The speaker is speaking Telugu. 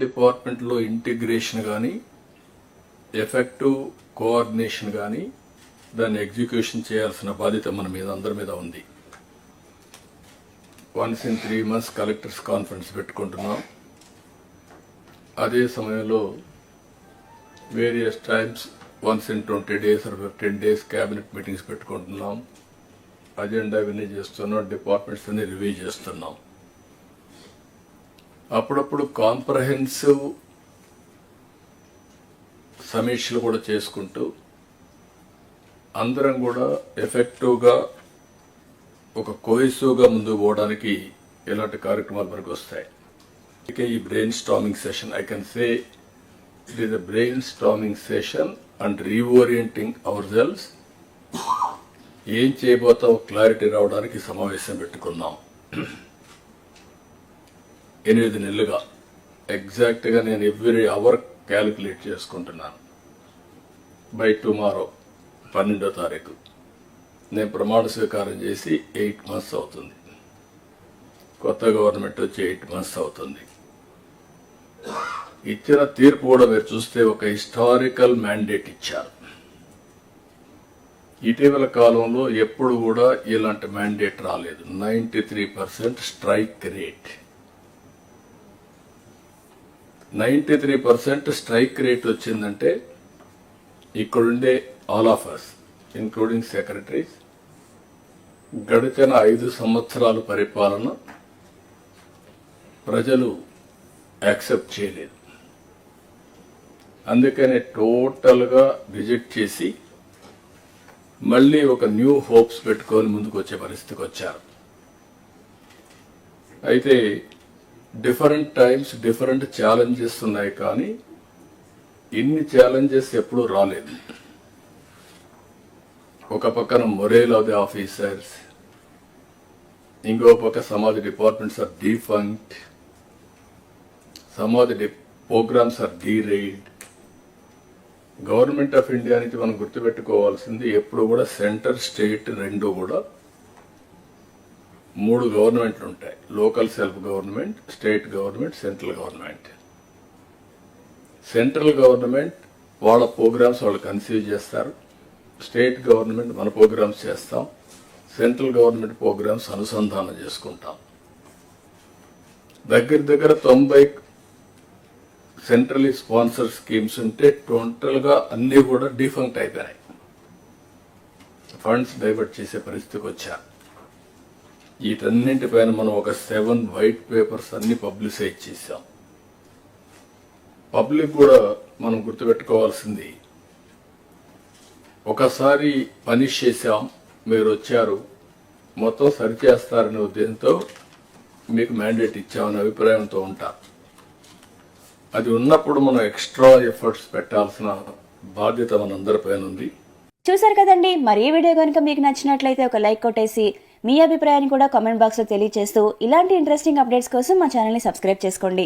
డిపార్ట్మెంట్లో ఇంటిగ్రేషన్ కానీ ఎఫెక్టివ్ కోఆర్డినేషన్ కానీ దాన్ని ఎగ్జిక్యూషన్ చేయాల్సిన బాధ్యత మన మీద అందరి మీద ఉంది. Once in 3 months collectors conference పెట్టుకుంటున్నాం. అదే సమయంలో various times once in 20 days or 15 days cabinet meetings పెట్టుకుంటున్నాం. అజెండా ఇవన్నీ చేస్తున్నాం, డిపార్ట్మెంట్స్ అన్ని రివ్యూ చేస్తున్నాం. అప్పుడప్పుడు కాంప్రహెన్సివ్ సమీక్షలు కూడా చేసుకుంటూ అందరం కూడా ఎఫెక్టివ్గా ఒక కోహెసివ్గా ముందుకు పోవడానికి ఇలాంటి కార్యక్రమాలు మనకు వస్తాయి. ఈ brain storming session, I can say it is a brain storming session and reorienting hour cells. ఏం చేయబోతావు క్లారిటీ రావడానికి సమావేశం పెట్టుకున్నాం. 8 నెలలుగా ఎగ్జాక్ట్గా నేను ఎవ్రీ అవర్ క్యాలిక్యులేట్ చేసుకుంటున్నాను. బై టుమారో 12వ తారీఖు నేను ప్రమాణ స్వీకారం చేసి 8 months అవుతుంది. కొత్త గవర్నమెంట్ వచ్చి 8 months అవుతుంది. ఇచ్చిన తీర్పు కూడా మీరు చూస్తే ఒక హిస్టారికల్ మ్యాండేట్ ఇచ్చారు. ఇటీవల కాలంలో ఎప్పుడు కూడా ఇలాంటి మ్యాండేట్ రాలేదు. 93% స్ట్రైక్ రేట్. 93% స్ట్రైక్ రేట్ వచ్చిందంటే ఇక్కడుండే all of us including secretaries గడిచిన 5 సంవత్సరాల పరిపాలన ప్రజలు యాక్సెప్ట్ చేయలేదు. అందుకనే టోటల్గా రిజెక్ట్ చేసి మళ్ళీ ఒక న్యూ హోప్స్ పెట్టుకొని ముందుకు వచ్చే పరిస్థితికి వచ్చారు. అయితే డిఫరెంట్ టైమ్స్ డిఫరెంట్ ఛాలెంజెస్ ఉన్నాయి, కానీ ఇన్ని ఛాలెంజెస్ ఎప్పుడూ రాలేదు. ఒక పక్కన మొరేల్ ఆఫ్ ది ఆఫీసర్స్, ఇంకో పక్క some of the departments are defunct, some of the programmes are derided. Government of India నుంచి మనం గుర్తుపెట్టుకోవాల్సింది ఎప్పుడు కూడా సెంటర్ స్టేట్ రెండు కూడా 3 గవర్నమెంట్లు ఉంటాయి. Local self government, state government, central government. Central government వాళ్ళ ప్రోగ్రామ్స్ వాళ్ళు కన్సీవ్ చేస్తారు, స్టేట్ గవర్నమెంట్ మన ప్రోగ్రామ్స్ చేస్తాం, సెంట్రల్ గవర్నమెంట్ ప్రోగ్రామ్స్ అనుసంధానం చేసుకుంటాం. దగ్గర 90 సెంట్రలీ స్పాన్సర్ స్కీమ్స్ ఉంటే టోటల్గా అన్నీ కూడా డిఫంక్ట్ అయిపోయినాయి. ఫండ్స్ డైవర్ట్ చేసే పరిస్థితికి వచ్చారు. వీటన్నింటిపైన మనం ఒక 7 వైట్ పేపర్స్ అన్ని పబ్లిసైజ్ చేశాం. పబ్లిక్ కూడా మనం గుర్తుపెట్టుకోవాల్సింది, ఒకసారి పనిష్ చేశాం, మీరు వచ్చారు, మొత్తం సరిచేస్తారనే ఉద్దేశంతో మీకు మ్యాండేట్ ఇచ్చామనే అభిప్రాయంతో ఉంటారు. అది ఉన్నప్పుడు మనం ఎక్స్ట్రా ఎఫర్ట్స్ పెట్టాల్సిన బాధ్యత మనందరిపైన ఉంది. చూసారు కదండి, మరి ఈ వీడియో కనుక మీకు నచ్చినట్లయితే ఒక లైక్ కొట్టేసి మీ అభిప్రాయాన్ని కూడా కామెంట్ బాక్స్ లో తెలియజేస్తూ ఇలాంటి ఇంట్రెస్టింగ్ అప్డేట్స్ కోసం మా ఛానల్ ని సబ్స్క్రైబ్ చేసుకోండి.